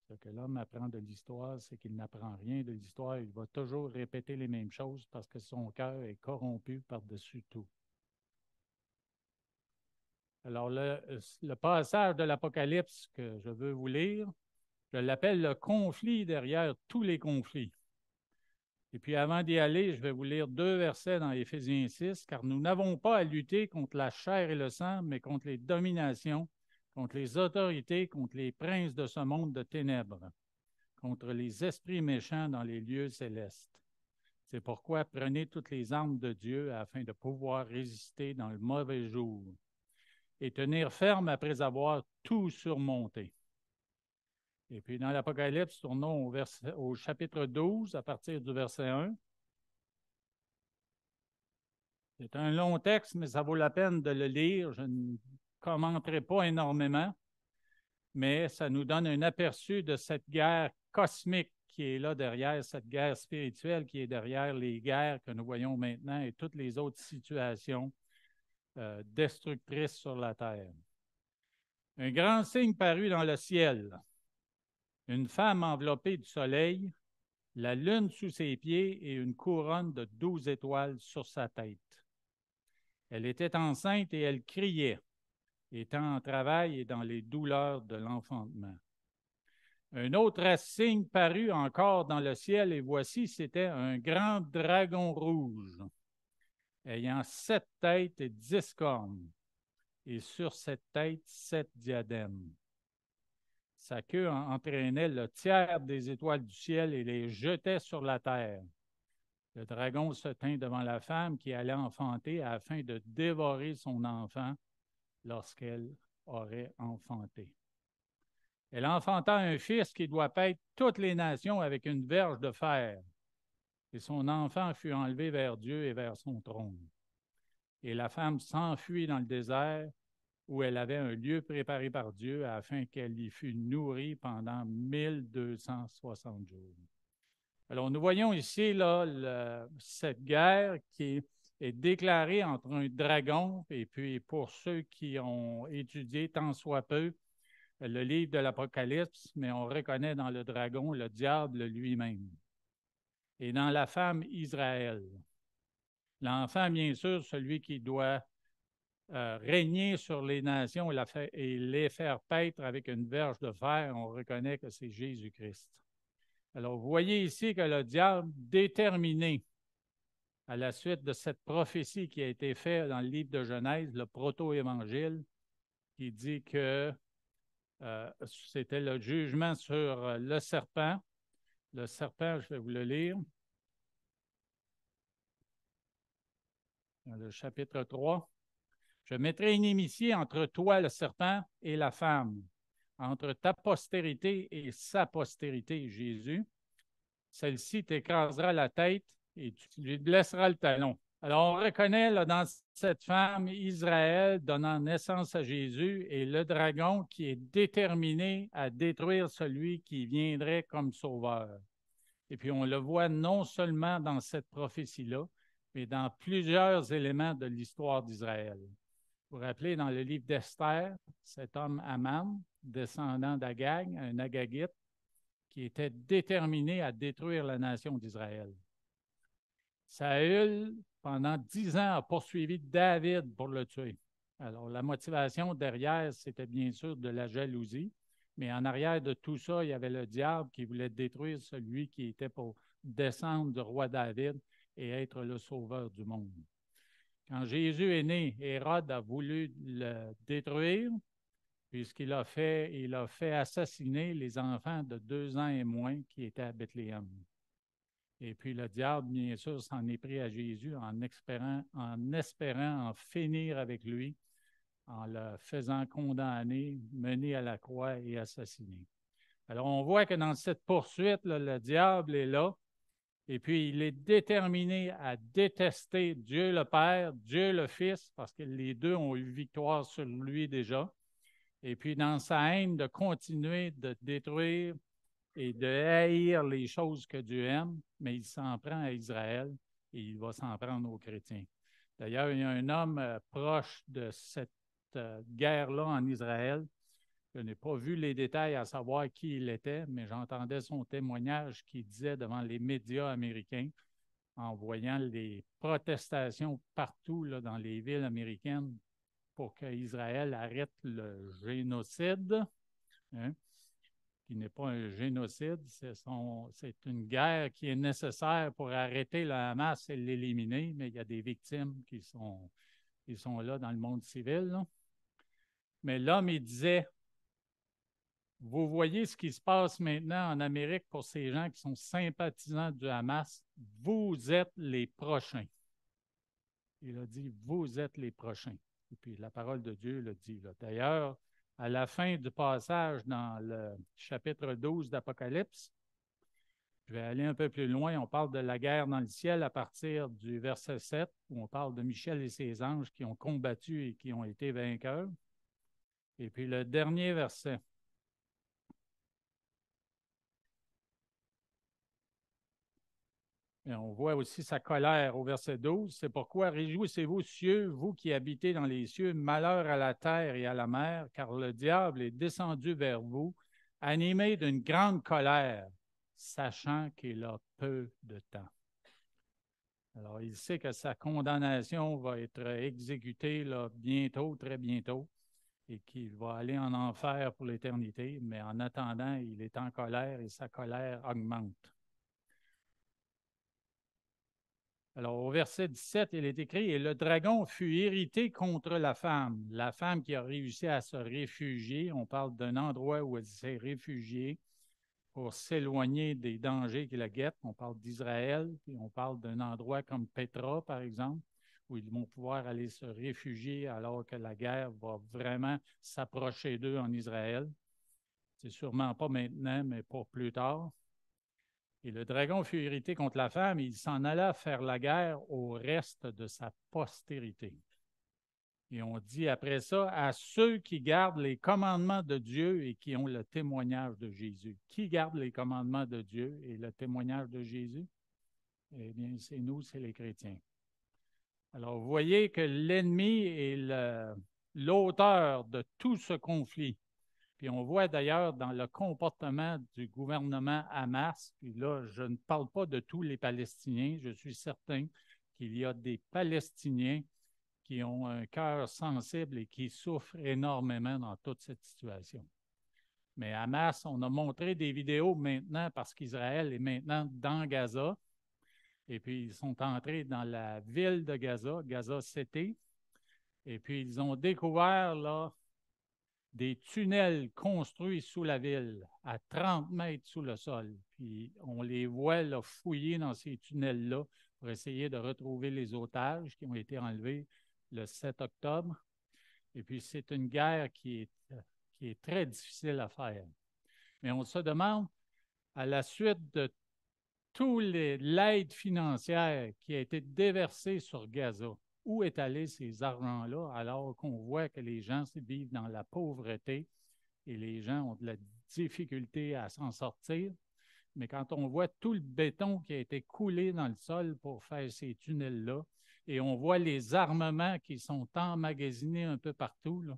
Ce que l'homme apprend de l'histoire, c'est qu'il n'apprend rien de l'histoire. Il va toujours répéter les mêmes choses parce que son cœur est corrompu par-dessus tout. Alors, le passage de l'Apocalypse que je veux vous lire, je l'appelle le conflit derrière tous les conflits. Et puis, avant d'y aller, je vais vous lire 2 versets dans Éphésiens 6, car nous n'avons pas à lutter contre la chair et le sang, mais contre les dominations, contre les autorités, contre les princes de ce monde de ténèbres, contre les esprits méchants dans les lieux célestes. C'est pourquoi prenez toutes les armes de Dieu afin de pouvoir résister dans le mauvais jour et tenir ferme après avoir tout surmonté. Et puis dans l'Apocalypse, tournons au chapitre 12 à partir du verset 1. C'est un long texte, mais ça vaut la peine de le lire. Je ne commenterai pas énormément, mais ça nous donne un aperçu de cette guerre cosmique qui est là derrière, cette guerre spirituelle qui est derrière les guerres que nous voyons maintenant et toutes les autres situations destructrices sur la terre. Un grand signe parut dans le ciel. Une femme enveloppée du soleil, la lune sous ses pieds et une couronne de 12 étoiles sur sa tête. Elle était enceinte et elle criait, étant en travail et dans les douleurs de l'enfantement. Un autre signe parut encore dans le ciel, et voici, c'était un grand dragon rouge, ayant 7 têtes et 10 cornes, et sur cette tête 7 diadèmes. Sa queue entraînait le tiers des étoiles du ciel et les jetait sur la terre. Le dragon se tint devant la femme qui allait enfanter afin de dévorer son enfant lorsqu'elle aurait enfanté. Elle enfanta un fils qui doit paître toutes les nations avec une verge de fer. Et son enfant fut enlevé vers Dieu et vers son trône. Et la femme s'enfuit dans le désert où elle avait un lieu préparé par Dieu afin qu'elle y fût nourrie pendant 1260 jours. Alors, nous voyons ici là, cette guerre qui est déclarée entre un dragon, et puis pour ceux qui ont étudié tant soit peu le livre de l'Apocalypse, mais on reconnaît dans le dragon le diable lui-même. Et dans la femme, Israël. L'enfant, bien sûr, celui qui doit régner sur les nations et les faire paître avec une verge de fer, on reconnaît que c'est Jésus-Christ. Alors, vous voyez ici que le diable, déterminé à la suite de cette prophétie qui a été faite dans le livre de Genèse, le proto-évangile, qui dit que c'était le jugement sur le serpent. Le serpent, je vais vous le lire, dans le chapitre 3. Je mettrai une inimitié entre toi, le serpent, et la femme, entre ta postérité et sa postérité, Jésus. Celle-ci t'écrasera la tête et tu lui blesseras le talon. Alors, on reconnaît là, dans cette femme Israël donnant naissance à Jésus et le dragon qui est déterminé à détruire celui qui viendrait comme sauveur. Et puis, on le voit non seulement dans cette prophétie-là, mais dans plusieurs éléments de l'histoire d'Israël. Vous vous rappelez, dans le livre d'Esther, cet homme Aman, descendant d'Agag, un Agagite, qui était déterminé à détruire la nation d'Israël. Saül, pendant 10 ans, a poursuivi David pour le tuer. Alors, la motivation derrière, c'était bien sûr de la jalousie, mais en arrière de tout ça, il y avait le diable qui voulait détruire celui qui était pour descendre du roi David et être le sauveur du monde. Quand Jésus est né, Hérode a voulu le détruire, puisqu'il a fait assassiner les enfants de 2 ans et moins qui étaient à Bethléem. Et puis le diable, bien sûr, s'en est pris à Jésus en espérant en finir avec lui, en le faisant condamner, mener à la croix et assassiner. Alors on voit que dans cette poursuite, là, le diable est là, et puis il est déterminé à détester Dieu le Père, Dieu le Fils, parce que les deux ont eu victoire sur lui déjà. Et puis dans sa haine, de continuer de détruire et de haïr les choses que Dieu aime, mais il s'en prend à Israël et il va s'en prendre aux chrétiens. D'ailleurs, il y a un homme proche de cette guerre-là en Israël. Je n'ai pas vu les détails à savoir qui il était, mais j'entendais son témoignage qui disait devant les médias américains, en voyant les protestations partout là, dans les villes américaines pour qu'Israël arrête le génocide, hein, qui n'est pas un génocide, c'est une guerre qui est nécessaire pour arrêter le Hamas et l'éliminer, mais il y a des victimes qui sont là dans le monde civil. Là. Mais l'homme, il disait, vous voyez ce qui se passe maintenant en Amérique pour ces gens qui sont sympathisants du Hamas, vous êtes les prochains. Il a dit, vous êtes les prochains. Et puis la parole de Dieu le dit. D'ailleurs, à la fin du passage dans le chapitre 12 d'Apocalypse, je vais aller un peu plus loin, on parle de la guerre dans le ciel à partir du verset 7, où on parle de Michel et ses anges qui ont combattu et qui ont été vainqueurs. Et puis le dernier verset. Et on voit aussi sa colère au verset 12. C'est pourquoi réjouissez-vous, cieux, vous qui habitez dans les cieux, malheur à la terre et à la mer, car le diable est descendu vers vous, animé d'une grande colère, sachant qu'il a peu de temps. Alors, il sait que sa condamnation va être exécutée là, bientôt, très bientôt, et qu'il va aller en enfer pour l'éternité, mais en attendant, il est en colère et sa colère augmente. Alors, au verset 17, il est écrit, « Et le dragon fut irrité contre la femme qui a réussi à se réfugier. » On parle d'un endroit où elle s'est réfugiée pour s'éloigner des dangers qui la guettent. On parle d'Israël, puis on parle d'un endroit comme Petra, par exemple, où ils vont pouvoir aller se réfugier alors que la guerre va vraiment s'approcher d'eux en Israël. C'est sûrement pas maintenant, mais pour plus tard. Et le dragon fut irrité contre la femme et il s'en alla faire la guerre au reste de sa postérité. Et on dit après ça, à ceux qui gardent les commandements de Dieu et qui ont le témoignage de Jésus. Qui garde les commandements de Dieu et le témoignage de Jésus? Eh bien, c'est nous, c'est les chrétiens. Alors, vous voyez que l'ennemi est l'auteur de tout ce conflit. Puis on voit d'ailleurs dans le comportement du gouvernement Hamas, puis là, je ne parle pas de tous les Palestiniens, je suis certain qu'il y a des Palestiniens qui ont un cœur sensible et qui souffrent énormément dans toute cette situation. Mais Hamas, on a montré des vidéos maintenant parce qu'Israël est maintenant dans Gaza. Et puis, ils sont entrés dans la ville de Gaza, Gaza City. Et puis, ils ont découvert là, des tunnels construits sous la ville, à 30 mètres sous le sol. Puis, on les voit là, fouiller dans ces tunnels-là pour essayer de retrouver les otages qui ont été enlevés le 7 octobre. Et puis, c'est une guerre qui est très difficile à faire. Mais on se demande, à la suite de toute l'aide financière qui a été déversée sur Gaza, où est allé ces argents-là alors qu'on voit que les gens vivent dans la pauvreté et les gens ont de la difficulté à s'en sortir. Mais quand on voit tout le béton qui a été coulé dans le sol pour faire ces tunnels-là, et on voit les armements qui sont emmagasinés un peu partout, là,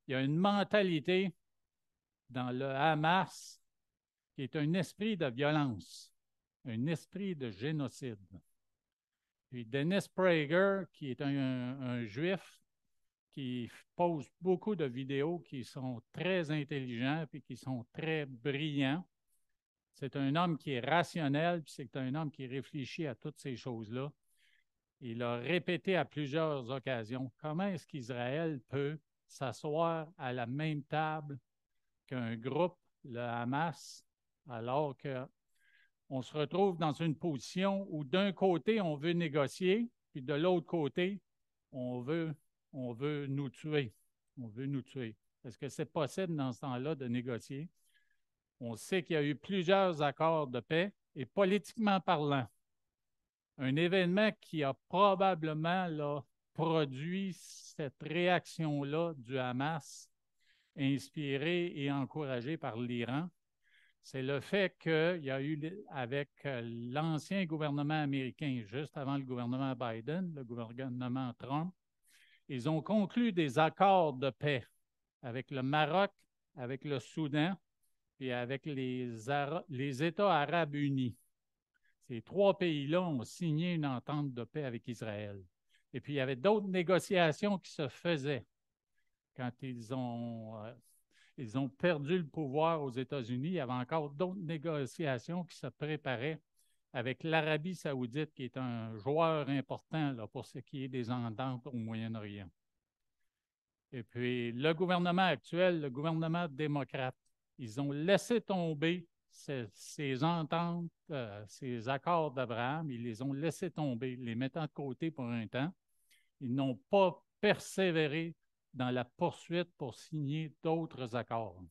il y a une mentalité dans le Hamas qui est un esprit de violence, un esprit de génocide. Puis Dennis Prager, qui est un juif, qui pose beaucoup de vidéos qui sont très intelligents et qui sont très brillants. C'est un homme qui est rationnel, puis c'est un homme qui réfléchit à toutes ces choses-là. Il a répété à plusieurs occasions comment est-ce qu'Israël peut s'asseoir à la même table qu'un groupe, le Hamas, alors qu'on se retrouve dans une position où d'un côté, on veut négocier, puis de l'autre côté, on veut nous tuer. On veut nous tuer. Est-ce que c'est possible dans ce temps-là de négocier? On sait qu'il y a eu plusieurs accords de paix et politiquement parlant, un événement qui a probablement là, produit cette réaction-là du Hamas, inspirée et encouragée par l'Iran, c'est le fait qu'il y a eu, avec l'ancien gouvernement américain, juste avant le gouvernement Biden, le gouvernement Trump, ils ont conclu des accords de paix avec le Maroc, avec le Soudan et avec les États arabes unis. Ces trois pays-là ont signé une entente de paix avec Israël. Et puis, il y avait d'autres négociations qui se faisaient quand ils ont perdu le pouvoir aux États-Unis. Il y avait encore d'autres négociations qui se préparaient avec l'Arabie saoudite, qui est un joueur important là, pour ce qui est des ententes au Moyen-Orient. Et puis, le gouvernement actuel, le gouvernement démocrate, ils ont laissé tomber ces ententes, ces accords d'Abraham, ils les ont laissés tomber, les mettant de côté pour un temps. Ils n'ont pas persévéré dans la poursuite pour signer d'autres accords.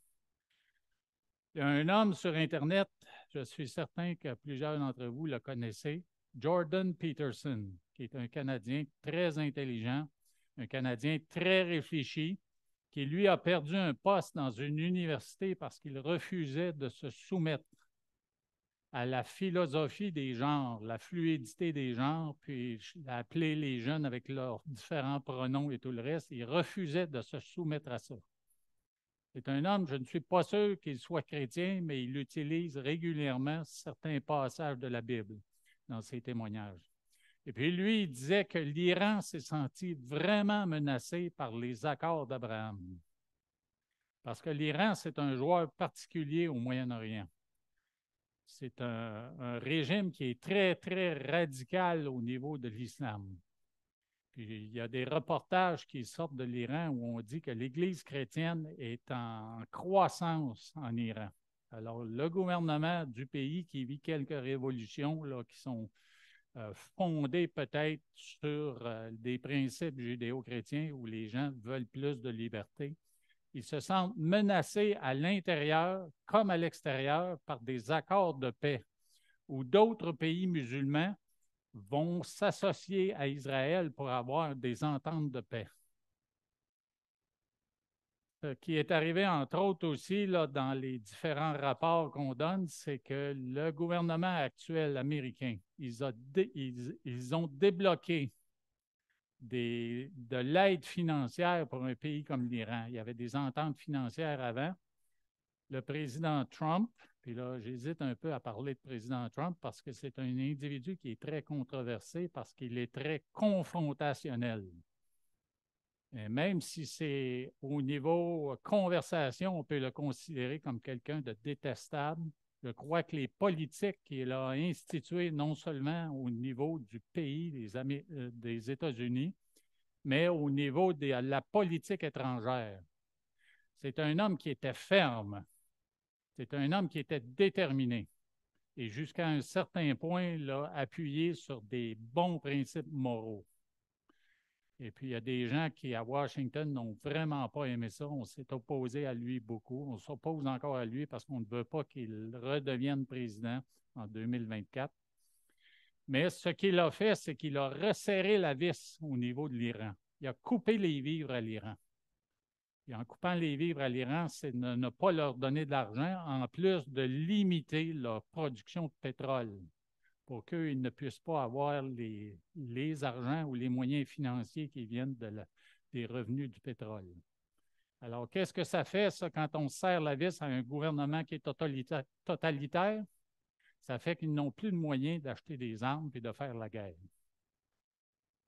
Il y a un homme sur Internet, je suis certain que plusieurs d'entre vous le connaissez, Jordan Peterson, qui est un Canadien très intelligent, un Canadien très réfléchi, qui lui a perdu un poste dans une université parce qu'il refusait de se soumettre à la philosophie des genres, la fluidité des genres, puis appeler les jeunes avec leurs différents pronoms et tout le reste. Il refusait de se soumettre à ça. C'est un homme, je ne suis pas sûr qu'il soit chrétien, mais il utilise régulièrement certains passages de la Bible dans ses témoignages. Et puis lui, il disait que l'Iran s'est senti vraiment menacé par les accords d'Abraham. Parce que l'Iran, c'est un joueur particulier au Moyen-Orient. C'est un régime qui est très, très radical au niveau de l'islam. Puis il y a des reportages qui sortent de l'Iran où on dit que l'Église chrétienne est en croissance en Iran. Alors, le gouvernement du pays qui vit quelques révolutions là, qui sont fondées peut-être sur des principes judéo-chrétiens où les gens veulent plus de liberté, ils se sentent menacés à l'intérieur comme à l'extérieur par des accords de paix où d'autres pays musulmans vont s'associer à Israël pour avoir des ententes de paix. Ce qui est arrivé, entre autres aussi, là, dans les différents rapports qu'on donne, c'est que le gouvernement actuel américain, ils ont débloqué de l'aide financière pour un pays comme l'Iran. Il y avait des ententes financières avant. Le président Trump, puis là, j'hésite un peu à parler de président Trump parce que c'est un individu qui est très controversé parce qu'il est très confrontationnel. Et même si c'est au niveau conversation, on peut le considérer comme quelqu'un de détestable. Je crois que les politiques qu'il a instituées, non seulement au niveau du pays, des États-Unis, mais au niveau de la politique étrangère. C'est un homme qui était ferme. C'est un homme qui était déterminé. Et jusqu'à un certain point, là, appuyé sur des bons principes moraux. Et puis, il y a des gens qui, à Washington, n'ont vraiment pas aimé ça. On s'est opposé à lui beaucoup. On s'oppose encore à lui parce qu'on ne veut pas qu'il redevienne président en 2024. Mais ce qu'il a fait, c'est qu'il a resserré la vis au niveau de l'Iran. Il a coupé les vivres à l'Iran. Et en coupant les vivres à l'Iran, c'est de ne pas leur donner de l'argent, en plus de limiter leur production de pétrole pour qu'ils ne puissent pas avoir les argents ou les moyens financiers qui viennent des revenus du pétrole. Alors, qu'est-ce que ça fait, ça, quand on serre la vis à un gouvernement qui est totalitaire? Ça fait qu'ils n'ont plus de moyens d'acheter des armes et de faire la guerre.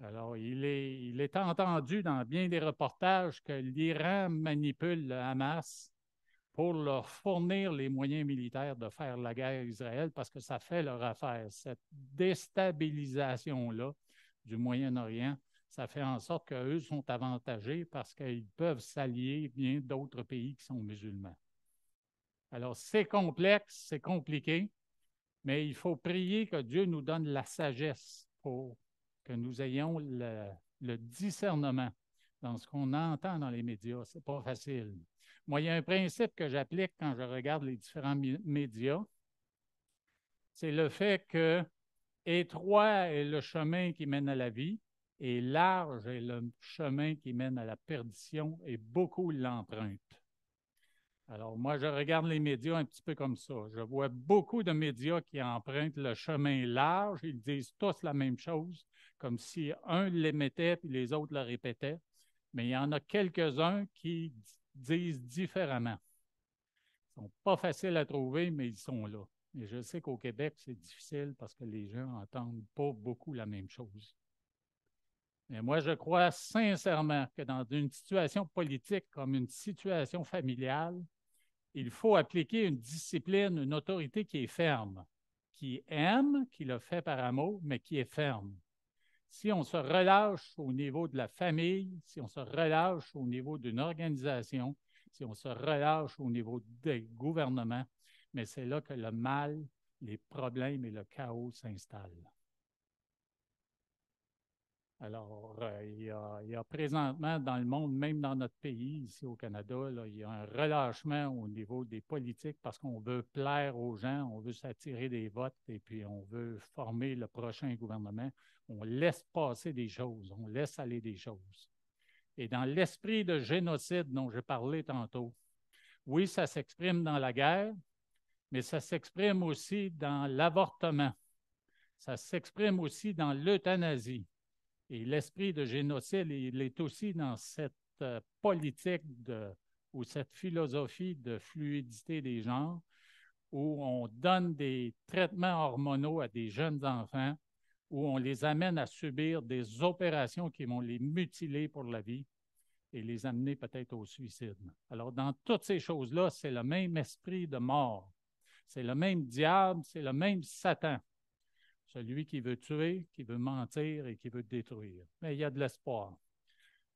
Alors, il est entendu dans bien des reportages que l'Iran manipule le Hamas pour leur fournir les moyens militaires de faire la guerre à Israël parce que ça fait leur affaire. Cette déstabilisation-là du Moyen-Orient, ça fait en sorte qu'eux sont avantagés parce qu'ils peuvent s'allier bien d'autres pays qui sont musulmans. Alors, c'est complexe, c'est compliqué, mais il faut prier que Dieu nous donne la sagesse pour que nous ayons le discernement dans ce qu'on entend dans les médias. Ce n'est pas facile. Moi, il y a un principe que j'applique quand je regarde les différents médias. C'est le fait que étroit est le chemin qui mène à la vie et large est le chemin qui mène à la perdition et beaucoup l'empruntent. Alors, moi, je regarde les médias un petit peu comme ça. Je vois beaucoup de médias qui empruntent le chemin large. Ils disent tous la même chose, comme si un l'émettait et les autres le répétaient. Mais il y en a quelques-uns qui disent différemment. Ils ne sont pas faciles à trouver, mais ils sont là. Et je sais qu'au Québec, c'est difficile parce que les gens n'entendent pas beaucoup la même chose. Mais moi, je crois sincèrement que dans une situation politique comme une situation familiale, il faut appliquer une discipline, une autorité qui est ferme, qui aime, qui le fait par amour, mais qui est ferme. Si on se relâche au niveau de la famille, si on se relâche au niveau d'une organisation, si on se relâche au niveau des gouvernements, mais c'est là que le mal, les problèmes et le chaos s'installent. Alors, il y a présentement dans le monde, même dans notre pays, ici au Canada, là, il y a un relâchement au niveau des politiques parce qu'on veut plaire aux gens, on veut s'attirer des votes et puis on veut former le prochain gouvernement. On laisse passer des choses, on laisse aller des choses. Et dans l'esprit de génocide dont j'ai parlé tantôt, oui, ça s'exprime dans la guerre, mais ça s'exprime aussi dans l'avortement. Ça s'exprime aussi dans l'euthanasie. Et l'esprit de génocide, il est aussi dans cette politique ou cette philosophie de fluidité des genres, où on donne des traitements hormonaux à des jeunes enfants, où on les amène à subir des opérations qui vont les mutiler pour la vie et les amener peut-être au suicide. Alors, dans toutes ces choses-là, c'est le même esprit de mort. C'est le même diable, c'est le même Satan. Celui qui veut tuer, qui veut mentir et qui veut détruire. Mais il y a de l'espoir.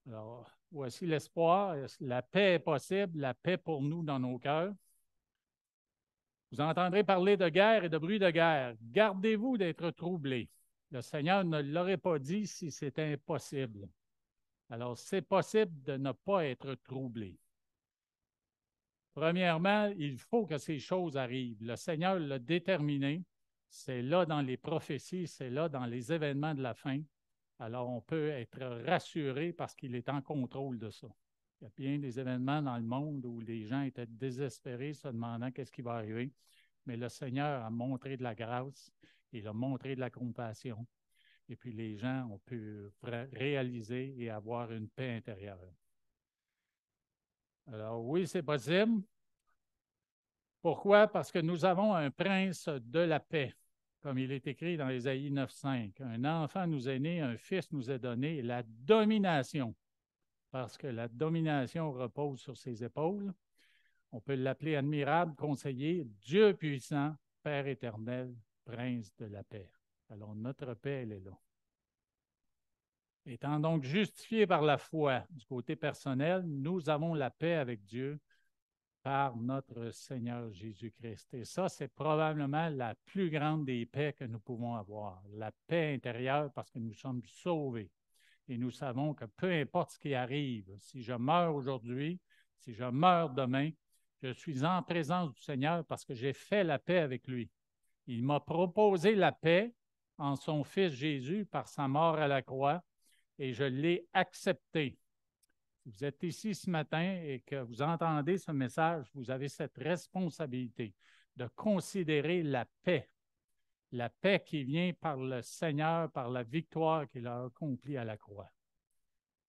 Alors, voici l'espoir. La paix est possible, la paix pour nous dans nos cœurs. Vous entendrez parler de guerre et de bruit de guerre. Gardez-vous d'être troublés. Le Seigneur ne l'aurait pas dit si c'était impossible. Alors, c'est possible de ne pas être troublé. Premièrement, il faut que ces choses arrivent. Le Seigneur l'a déterminé. c'est là dans les prophéties, c'est là dans les événements de la fin. Alors, on peut être rassuré parce qu'il est en contrôle de ça. Il y a bien des événements dans le monde où les gens étaient désespérés, se demandant qu'est-ce qui va arriver. Mais le Seigneur a montré de la grâce, il a montré de la compassion. Et puis les gens ont pu réaliser et avoir une paix intérieure. Alors oui, c'est possible. Pourquoi? Parce que nous avons un prince de la paix, comme il est écrit dans Ésaïe 9,5. Un enfant nous est né, un fils nous est donné, la domination, parce que la domination repose sur ses épaules. On peut l'appeler admirable, conseiller, Dieu puissant, Père éternel, prince de la paix. Alors notre paix, elle est là. Étant donc justifiés par la foi du côté personnel, nous avons la paix avec Dieu par notre Seigneur Jésus-Christ. Et ça, c'est probablement la plus grande des paix que nous pouvons avoir. La paix intérieure parce que nous sommes sauvés. Et nous savons que peu importe ce qui arrive, si je meurs aujourd'hui, si je meurs demain, je suis en présence du Seigneur parce que j'ai fait la paix avec lui. Il m'a proposé la paix en son Fils Jésus par sa mort à la croix et je l'ai accepté. Si vous êtes ici ce matin et que vous entendez ce message, vous avez cette responsabilité de considérer la paix qui vient par le Seigneur, par la victoire qu'il a accomplie à la croix.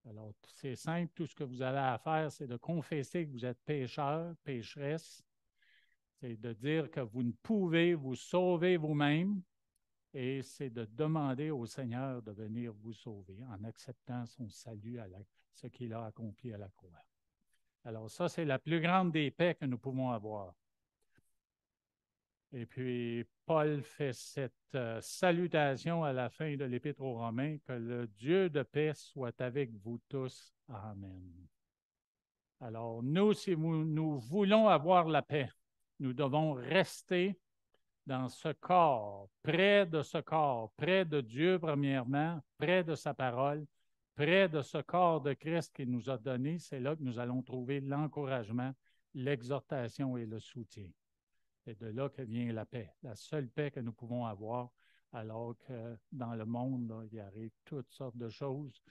Alors, c'est simple, tout ce que vous avez à faire, c'est de confesser que vous êtes pécheur, pécheresse, c'est de dire que vous ne pouvez vous sauver vous-même et c'est de demander au Seigneur de venir vous sauver en acceptant son salut à ce qu'il a accompli à la croix. Alors ça, c'est la plus grande des paix que nous pouvons avoir. Et puis, Paul fait cette salutation à la fin de l'Épître aux Romains, que le Dieu de paix soit avec vous tous. Amen. Alors, nous, si nous voulons avoir la paix, nous devons rester dans ce corps, près de Dieu premièrement, près de sa parole, près de ce corps de Christ qu'il nous a donné. C'est là que nous allons trouver l'encouragement, l'exhortation et le soutien. C'est de là que vient la paix, la seule paix que nous pouvons avoir, alors que dans le monde, là, il arrive toutes sortes de choses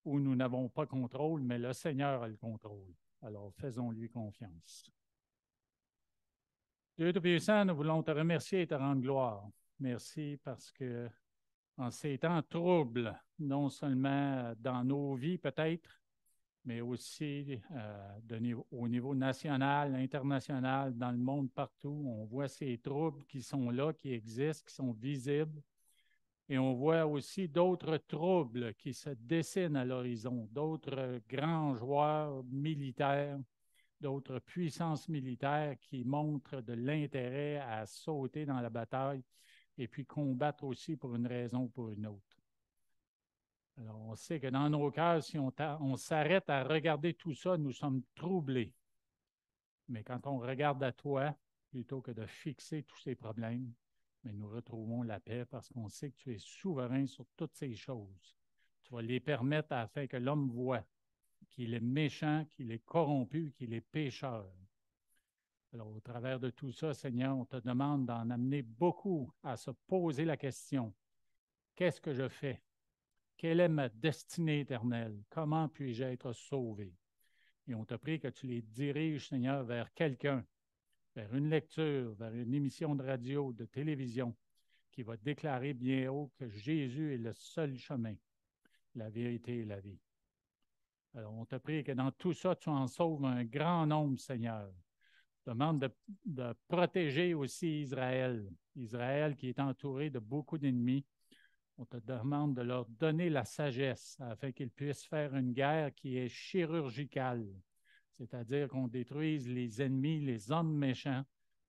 où nous n'avons pas contrôle, mais le Seigneur a le contrôle. Alors, faisons-lui confiance. Dieu Tout-Puissant, nous voulons te remercier et te rendre gloire. Merci parce que en ces temps troubles, non seulement dans nos vies peut-être, mais aussi au niveau national, international, dans le monde partout, on voit ces troubles qui sont là, qui existent, qui sont visibles. Et on voit aussi d'autres troubles qui se dessinent à l'horizon, d'autres grands joueurs militaires, d'autres puissances militaires qui montrent de l'intérêt à sauter dans la bataille et puis combattre aussi pour une raison ou pour une autre. Alors, on sait que dans nos cœurs, si on s'arrête à regarder tout ça, nous sommes troublés. Mais quand on regarde à toi, plutôt que de fixer tous ces problèmes, mais nous retrouvons la paix parce qu'on sait que tu es souverain sur toutes ces choses. Tu vas les permettre afin que l'homme voie qu'il est méchant, qu'il est corrompu, qu'il est pécheur. Alors, au travers de tout ça, Seigneur, on te demande d'en amener beaucoup à se poser la question, qu'est-ce que je fais? Quelle est ma destinée éternelle? Comment puis-je être sauvé? Et on te prie que tu les diriges, Seigneur, vers quelqu'un, vers une lecture, vers une émission de radio, de télévision, qui va déclarer bien haut que Jésus est le seul chemin, la vérité et la vie. Alors, on te prie que dans tout ça, tu en sauves un grand nombre, Seigneur. Je demande de protéger aussi Israël. Israël qui est entouré de beaucoup d'ennemis. On te demande de leur donner la sagesse afin qu'ils puissent faire une guerre qui est chirurgicale, c'est-à-dire qu'on détruise les ennemis, les hommes méchants,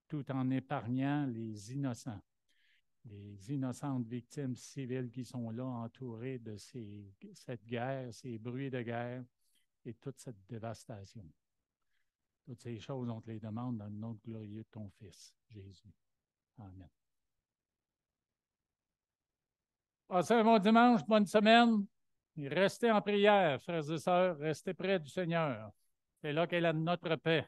tout en épargnant les innocents, les innocentes victimes civiles qui sont là entourées de cette guerre, ces bruits de guerre et toute cette dévastation. Toutes ces choses, on te les demande dans le nom glorieux de ton Fils, Jésus. Amen. Passez un bon dimanche, bonne semaine. Et restez en prière, frères et sœurs, restez près du Seigneur. C'est là qu'est notre paix.